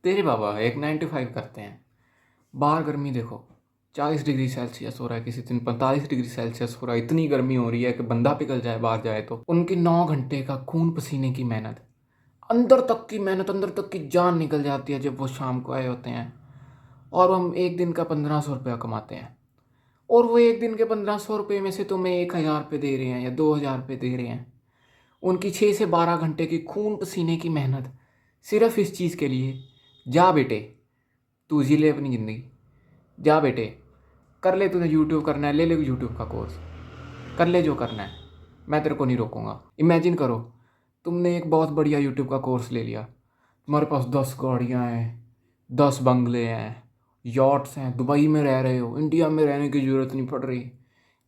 तेरे बाबा एक 9 to 5 करते हैं। बाहर गर्मी देखो, 40 डिग्री सेल्सियस हो रहा है, किसी दिन 45 डिग्री सेल्सियस हो रहा है। इतनी गर्मी हो रही है कि बंदा पिघल जाए बाहर जाए तो। उनकी 9 घंटे का खून पसीने की मेहनत, अंदर तक की मेहनत, अंदर तक की जान निकल जाती है जब वो शाम को आए होते हैं। और हम एक दिन का 1500 रुपया कमाते हैं, और वो एक दिन के 1500 रुपये में से तुम्हें 1000 रुपये दे रहे हैं या 2000 रुपये दे रहे हैं। उनकी 6 से 12 घंटे की खून पसीने की मेहनत सिर्फ इस चीज़ के लिए। जा बेटे, तू जी ले अपनी ज़िंदगी। जा बेटे, कर ले, तुझे यूट्यूब करना है ले ले यूट्यूब का कोर्स, कर ले जो करना है, मैं तेरे को नहीं रोकूंगा। इमेजिन करो, तुमने एक बहुत बढ़िया यूट्यूब का कोर्स ले लिया, तुम्हारे पास 10 गाड़ियाँ हैं, 10 बंगले हैं, यॉट्स हैं, दुबई में रह रहे हो, इंडिया में रहने की ज़रूरत नहीं पड़ रही।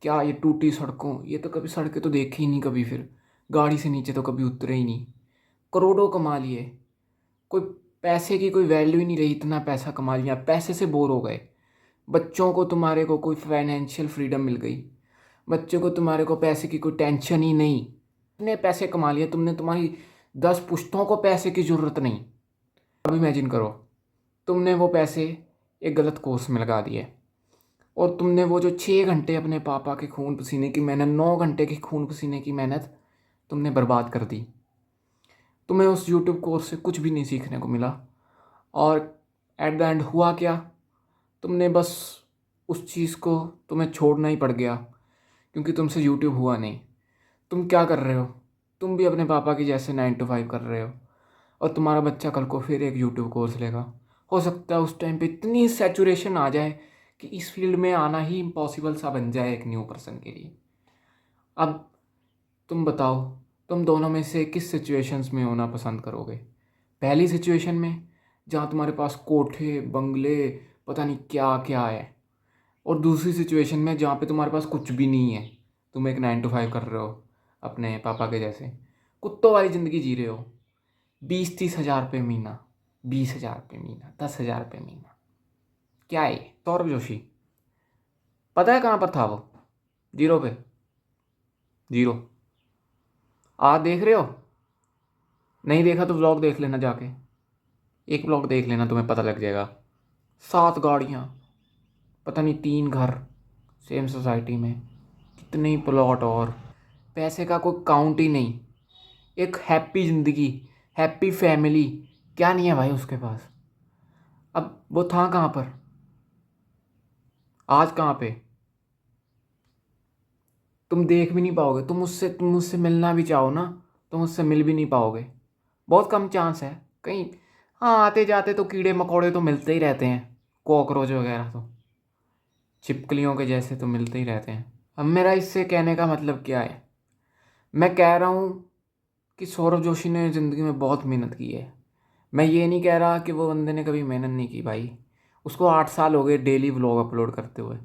क्या ये टूटी सड़कों, ये तो कभी सड़कें तो देखी ही नहीं कभी, फिर गाड़ी से नीचे तो कभी उतरे ही नहीं। करोड़ों कमा लिए, कोई पैसे की कोई वैल्यू ही नहीं रही, इतना पैसा कमा लिया, पैसे से बोर हो गए। बच्चों को तुम्हारे को कोई फाइनेंशियल फ्रीडम मिल गई, बच्चों को तुम्हारे को पैसे की कोई टेंशन ही नहीं। इतने पैसे कमा लिए तुमने, तुम्हारी 10 पुश्तों को पैसे की ज़रूरत नहीं। अब इमेजिन करो, तुमने वो पैसे एक गलत कोर्स में लगा दिए, और तुमने वो जो 6 घंटे अपने पापा के खून पसीने की मेहनत, 9 घंटे की खून पसीने की मेहनत तुमने बर्बाद कर दी। तुम्हें उस यूट्यूब कोर्स से कुछ भी नहीं सीखने को मिला, और एट द एंड हुआ क्या? तुमने बस उस चीज़ को तुम्हें छोड़ना ही पड़ गया, क्योंकि तुमसे यूट्यूब हुआ नहीं। तुम क्या कर रहे हो? तुम भी अपने पापा की जैसे 9 to 5 कर रहे हो, और तुम्हारा बच्चा कल को फिर एक यूट्यूब कोर्स लेगा। हो सकता है उस टाइम पे इतनी सैचुरेशन आ जाए कि इस फील्ड में आना ही इम्पॉसिबल सा बन जाए एक न्यू पर्सन के लिए। अब तुम बताओ, तुम दोनों में से किस सिचुएशंस में होना पसंद करोगे? पहली सिचुएशन में, जहाँ तुम्हारे पास कोठे बंगले पता नहीं क्या क्या है, और दूसरी सिचुएशन में जहाँ पे तुम्हारे पास कुछ भी नहीं है, तुम एक 9 to 5 कर रहे हो अपने पापा के जैसे, कुत्तों वाली ज़िंदगी जी रहे हो। 20-30 हज़ार रुपये महीना, 20 हज़ार रुपये महीना, 10 हज़ार रुपये महीना, क्या है ये? सौरभ जोशी पता है कहाँ पर था वो? जीरो पे, जीरो। आज देख रहे हो? नहीं देखा तो व्लॉग देख लेना जाके, एक व्लॉग देख लेना, तुम्हें पता लग जाएगा। 7 गाड़ियाँ, पता नहीं 3 घर, सेम सोसाइटी में, कितने ही प्लॉट, और पैसे का कोई काउंट ही नहीं। एक हैप्पी ज़िंदगी, हैप्पी फैमिली, क्या नहीं है भाई उसके पास? अब वो था कहाँ पर? आज कहाँ पे? तुम देख भी नहीं पाओगे, तुम मुझसे मिलना भी चाहो ना, तुम मुझसे मिल भी नहीं पाओगे। बहुत कम चांस है कहीं। हाँ, आते जाते तो कीड़े मकोड़े तो मिलते ही रहते हैं, कॉकरोच वगैरह तो छिपकलियों के जैसे तो मिलते ही रहते हैं। अब मेरा इससे कहने का मतलब क्या है? मैं कह रहा हूँ कि सौरभ जोशी ने ज़िंदगी में बहुत मेहनत की है। मैं ये नहीं कह रहा कि वो बंदे ने कभी मेहनत नहीं की भाई। उसको 8 साल हो गए डेली व्लॉग अपलोड करते हुए,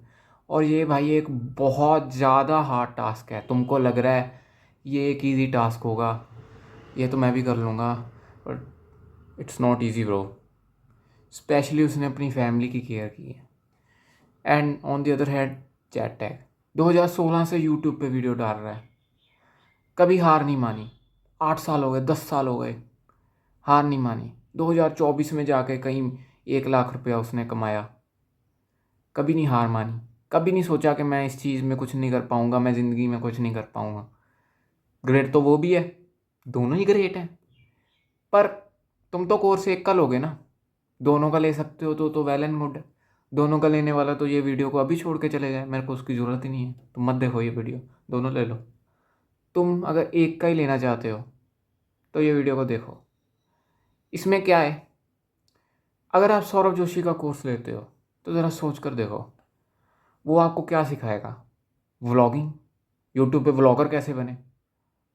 और ये भाई एक बहुत ज़्यादा हार्ड टास्क है। तुमको लग रहा है ये एक इजी टास्क होगा, ये तो मैं भी कर लूँगा, but it's not easy bro. Specially उसने अपनी फैमिली की केयर की है। And on the other hand, chat tag 2016 से यूट्यूब पे वीडियो डाल रहा है, कभी हार नहीं मानी। 8 साल हो गए, 10 साल हो गए, हार नहीं मानी। 2024 में जाके कहीं 1 लाख रुपया उसने कमाया, कभी नहीं हार मानी, कभी नहीं सोचा कि मैं इस चीज़ में कुछ नहीं कर पाऊँगा, मैं ज़िंदगी में कुछ नहीं कर पाऊँगा। ग्रेट तो वो भी है, दोनों ही ग्रेट हैं। पर तुम तो कोर्स एक का लोगे ना, दोनों का ले सकते हो तो वेल एंड गुड है। दोनों का लेने वाला तो ये वीडियो को अभी छोड़ के चले जाए, मेरे को उसकी ज़रूरत ही नहीं है, तुम मत देखो ये वीडियो, दोनों ले लो। तुम अगर एक का ही लेना चाहते हो तो ये वीडियो को देखो। इसमें क्या है, अगर आप सौरभ जोशी का कोर्स लेते हो तो ज़रा सोच कर देखो, वो आपको क्या सिखाएगा? व्लॉगिंग, यूट्यूब पे व्लॉगर कैसे बने,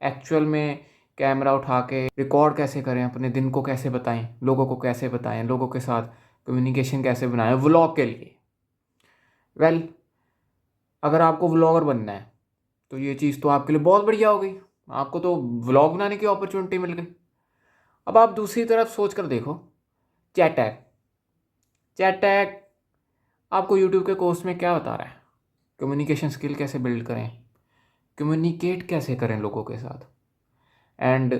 एक्चुअल में कैमरा उठा के रिकॉर्ड कैसे करें, अपने दिन को कैसे बताएं, लोगों को कैसे बताएं, लोगों के साथ कम्युनिकेशन कैसे बनाएं व्लॉग के लिए। वेल, अगर आपको व्लॉगर बनना है तो ये चीज़ तो आपके लिए बहुत बढ़िया हो गई, आपको तो व्लॉग बनाने की अपॉर्चुनिटी मिल गई। अब आप दूसरी तरफ सोच कर देखो, चैट टैग। चैट टैग आपको यूट्यूब के कोर्स में क्या बता रहा है? कम्युनिकेशन स्किल कैसे बिल्ड करें, कम्युनिकेट कैसे करें लोगों के साथ। एंड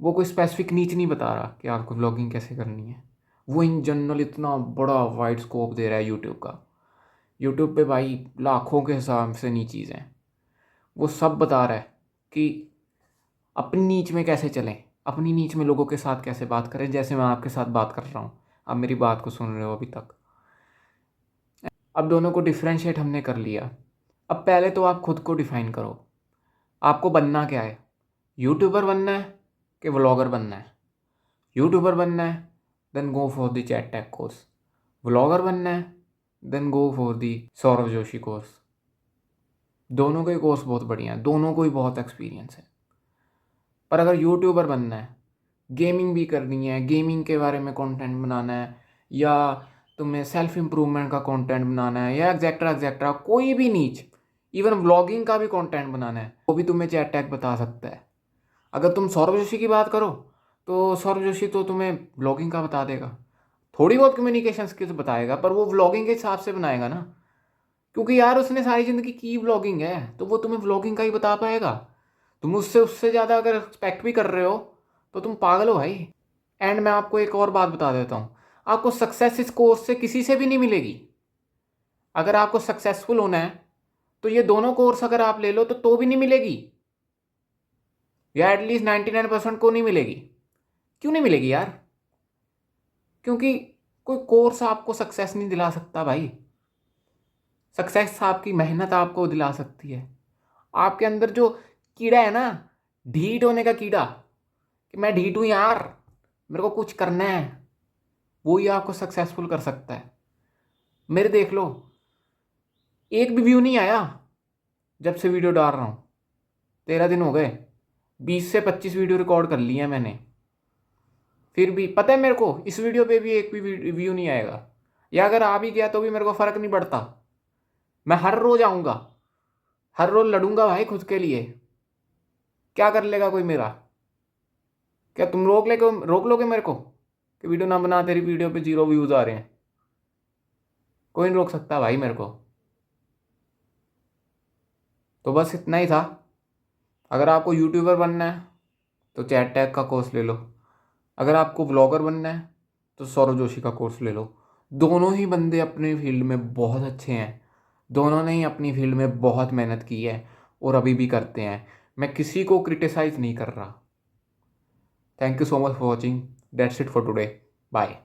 वो कोई स्पेसिफिक नीच नहीं बता रहा कि आपको व्लॉगिंग कैसे करनी है। वो इन जनरल इतना बड़ा वाइड स्कोप दे रहा है यूट्यूब का। यूट्यूब पे भाई लाखों के हिसाब से नी चीज़ें, वो सब बता रहा है कि अपनी नीच में कैसे चलें, अपनी नीच में लोगों के साथ कैसे बात करें, जैसे मैं आपके साथ बात कर रहा हूँ, आप मेरी बात को सुन रहे हो अभी तक। अब दोनों को डिफ्रेंशिएट हमने कर लिया। अब पहले तो आप खुद को डिफाइन करो, आपको बनना क्या है। यूट्यूबर बनना है कि व्लॉगर बनना है? यूट्यूबर बनना है then go for the chat tag course. Vlogger बनना है then go for the Saurabh Joshi course. दोनों के कोर्स बहुत बढ़िया हैं, दोनों को ही बहुत एक्सपीरियंस है। पर अगर यूट्यूबर बनना है, गेमिंग भी करनी है, गेमिंग के बारे में कंटेंट बनाना है, या तुम्हें सेल्फ इम्प्रूवमेंट का कंटेंट बनाना है, या एग्जैक्ट्रा एग्जैक्ट्रा कोई भी नीच, इवन व्लॉगिंग का भी कंटेंट बनाना है, वो भी तुम्हें चैट टैग बता सकता है। अगर तुम सौरभ जोशी की बात करो तो सौरभ जोशी तो तुम्हें व्लॉगिंग का बता देगा, थोड़ी बहुत कम्युनिकेशन स्किल्स बताएगा, पर वो व्लॉगिंग के हिसाब से बनाएगा ना, क्योंकि यार उसने सारी ज़िंदगी की व्लॉगिंग है, तो वो तुम्हें व्लॉगिंग का ही बता पाएगा। तुम उससे उससे ज़्यादा अगर एक्सपेक्ट भी कर रहे हो तो तुम पागल हो भाई। एंड मैं आपको एक और बात बता देता हूँ, आपको सक्सेस इस कोर्स से किसी से भी नहीं मिलेगी। अगर आपको सक्सेसफुल होना है तो ये दोनों कोर्स अगर आप ले लो तो भी नहीं मिलेगी, या एटलीस्ट 99% को नहीं मिलेगी। क्यों नहीं मिलेगी यार? क्योंकि कोई कोर्स आपको सक्सेस नहीं दिला सकता भाई। सक्सेस आपकी मेहनत आपको दिला सकती है। आपके अंदर जो कीड़ा है ना, ढीठ होने का कीड़ा, कि मैं ढीठ हूँ यार, मेरे को कुछ करना है, वो ही आपको सक्सेसफुल कर सकता है। मेरे देख लो, एक भी व्यू नहीं आया जब से वीडियो डाल रहा हूँ। 13 दिन हो गए, 20 से 25 वीडियो रिकॉर्ड कर ली है मैंने, फिर भी पता है मेरे को इस वीडियो पे भी एक भी व्यू नहीं आएगा, या अगर आ भी गया तो भी मेरे को फ़र्क नहीं पड़ता। मैं हर रोज़ आऊँगा, हर रोज़ लड़ूंगा भाई खुद के लिए। क्या कर लेगा कोई मेरा? क्या तुम रोक लोगे मेरे को कि वीडियो ना बना, तेरी वीडियो पे 0 व्यूज़ आ रहे हैं? कोई नहीं रोक सकता भाई मेरे को। तो बस इतना ही था। अगर आपको यूट्यूबर बनना है तो चैट टैग का कोर्स ले लो, अगर आपको ब्लॉगर बनना है तो सौरभ जोशी का कोर्स ले लो। दोनों ही बंदे अपने फील्ड में बहुत अच्छे हैं, दोनों ने ही अपनी फील्ड में बहुत मेहनत की है और अभी भी करते हैं। मैं किसी को क्रिटिसाइज़ नहीं कर रहा। Thank you so much for watching, that's it for today, bye.